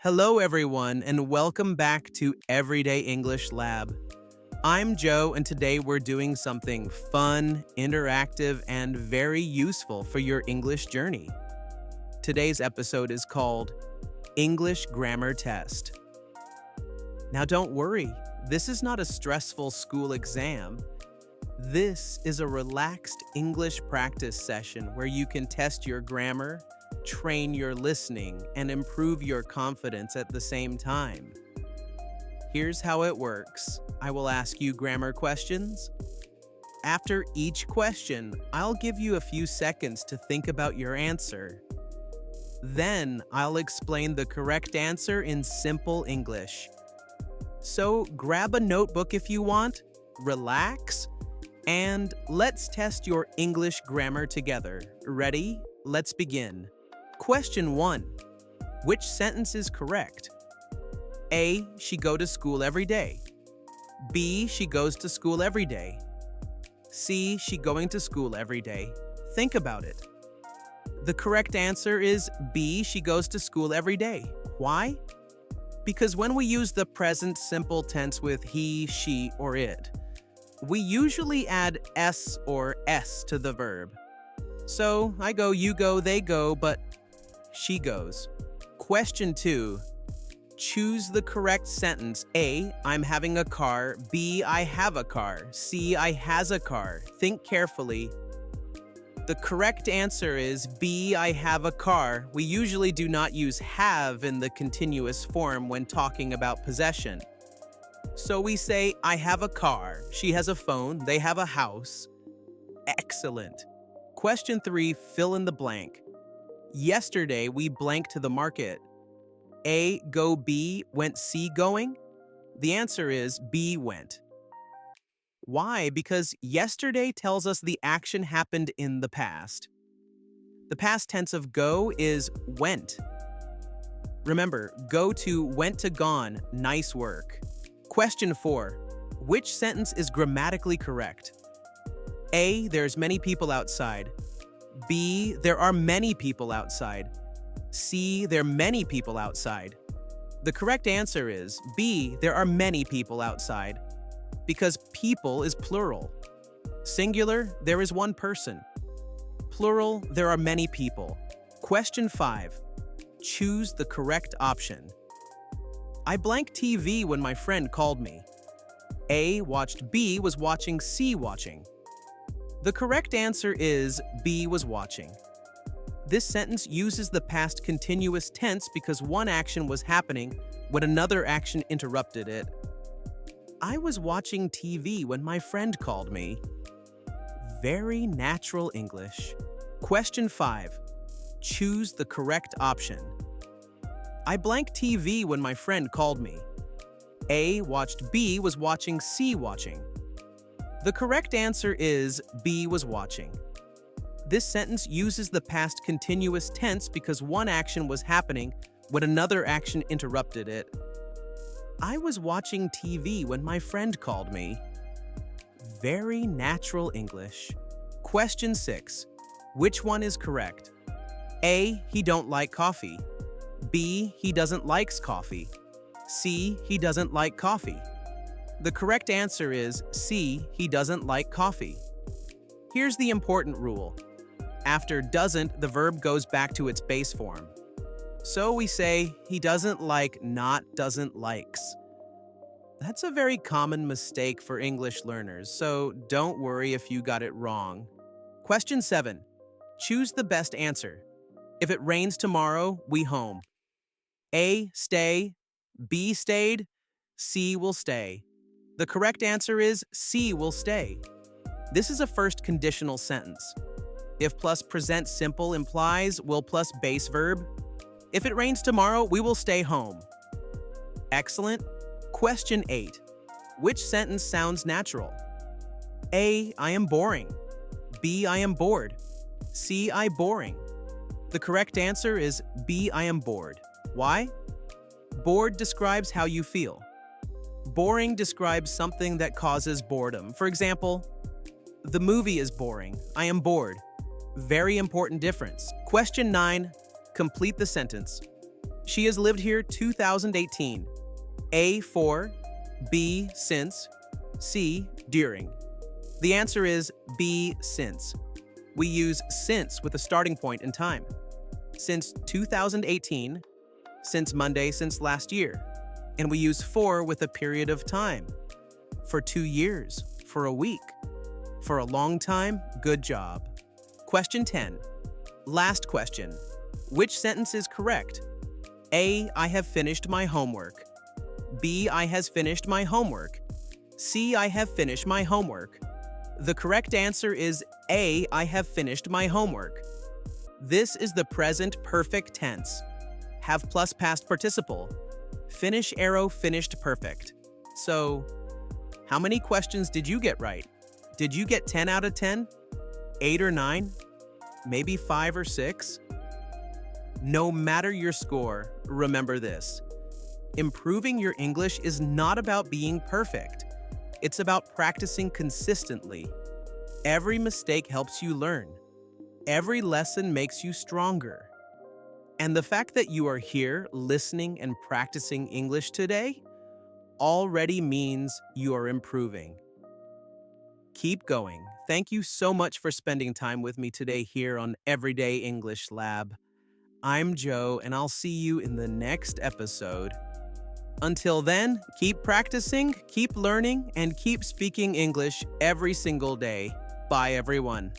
Hello, everyone, and welcome back to Everyday English Lab. I'm Joe, and today we're doing something fun, interactive, and very useful for your English journey. Today's episode is called English Grammar Test. Now, don't worry, this is not a stressful school exam. This is a relaxed English practice session where you can test your grammar, train your listening, and improve your confidence at the same time. Here's how it works. I will ask you grammar questions. After each question, I'll give you a few seconds to think about your answer. Then, I'll explain the correct answer in simple English. So, grab a notebook if you want, relax, and let's test your English grammar together. Ready? Let's begin. Question 1. Which sentence is correct? A. She go to school every day. B. She goes to school every day. C. She going to school every day. Think about it. The correct answer is B. She goes to school every day. Why? Because when we use the present simple tense with he, she, or it, we usually add s or s to the verb. So, I go, you go, they go, but she goes. Question 2. Choose the correct sentence. A. I'm having a car. B. I have a car. C. I has a car. Think carefully. The correct answer is B. I have a car. We usually do not use have in the continuous form when talking about possession. So we say, I have a car. She has a phone. They have a house. Excellent. Question 3, fill in the blank. Yesterday, we blank to the market. A, go B, went C going? The answer is B went. Why? Because yesterday tells us the action happened in the past. The past tense of go is went. Remember, go to went to gone, nice work. Question 4. Which sentence is grammatically correct? A. There's many people outside. B. There are many people outside. C. There are many people outside. The correct answer is B. There are many people outside. Because people is plural. Singular, there is one person. Plural, there are many people. Question 5. Choose the correct option. I blanked TV when my friend called me. A watched B was watching C watching. The correct answer is B was watching. This sentence uses the past continuous tense because one action was happening when another action interrupted it. I was watching TV when my friend called me. Very natural English. Question 5. Choose the correct option. I blanked TV when my friend called me. A watched B was watching C watching. The correct answer is B was watching. This sentence uses the past continuous tense because one action was happening when another action interrupted it. I was watching TV when my friend called me. Very natural English. Question 6. Which one is correct? A. He don't like coffee. B. He doesn't likes coffee. C. He doesn't like coffee. The correct answer is C. He doesn't like coffee. Here's the important rule. After doesn't, the verb goes back to its base form. So we say, he doesn't like, not doesn't likes. That's a very common mistake for English learners, so don't worry if you got it wrong. Question 7. Choose the best answer. If it rains tomorrow, we home. A, stay. B, stayed. C, will stay. The correct answer is C, will stay. This is a first conditional sentence. If plus present simple implies will plus base verb. If it rains tomorrow, we will stay home. Excellent. Question 8. Which sentence sounds natural? A, I am boring. B, I am bored. C, I boring. The correct answer is B, I am bored. Why? Bored describes how you feel. Boring describes something that causes boredom. For example, the movie is boring. I am bored. Very important difference. Question 9. Complete the sentence. She has lived here 2018. A, for, B, since, C, during. The answer is B, since. We use since with a starting point in time. Since 2018, since Monday, since last year. And we use for with a period of time. For 2 years, for a week. For a long time, good job. Question 10. Last question. Which sentence is correct? A, I have finished my homework. B, I has finished my homework. C, I have finished my homework. The correct answer is A, I have finished my homework. This is the present perfect tense. Have plus past participle. Finish arrow finished perfect. So, how many questions did you get right? Did you get 10 out of 10? 8 or 9? Maybe 5 or 6? No matter your score, remember this. Improving your English is not about being perfect. It's about practicing consistently. Every mistake helps you learn. Every lesson makes you stronger. And the fact that you are here listening and practicing English today already means you are improving. Keep going. Thank you so much for spending time with me today here on Everyday English Lab. I'm Joe, and I'll see you in the next episode. Until then, keep practicing, keep learning, and keep speaking English every single day. Bye, everyone.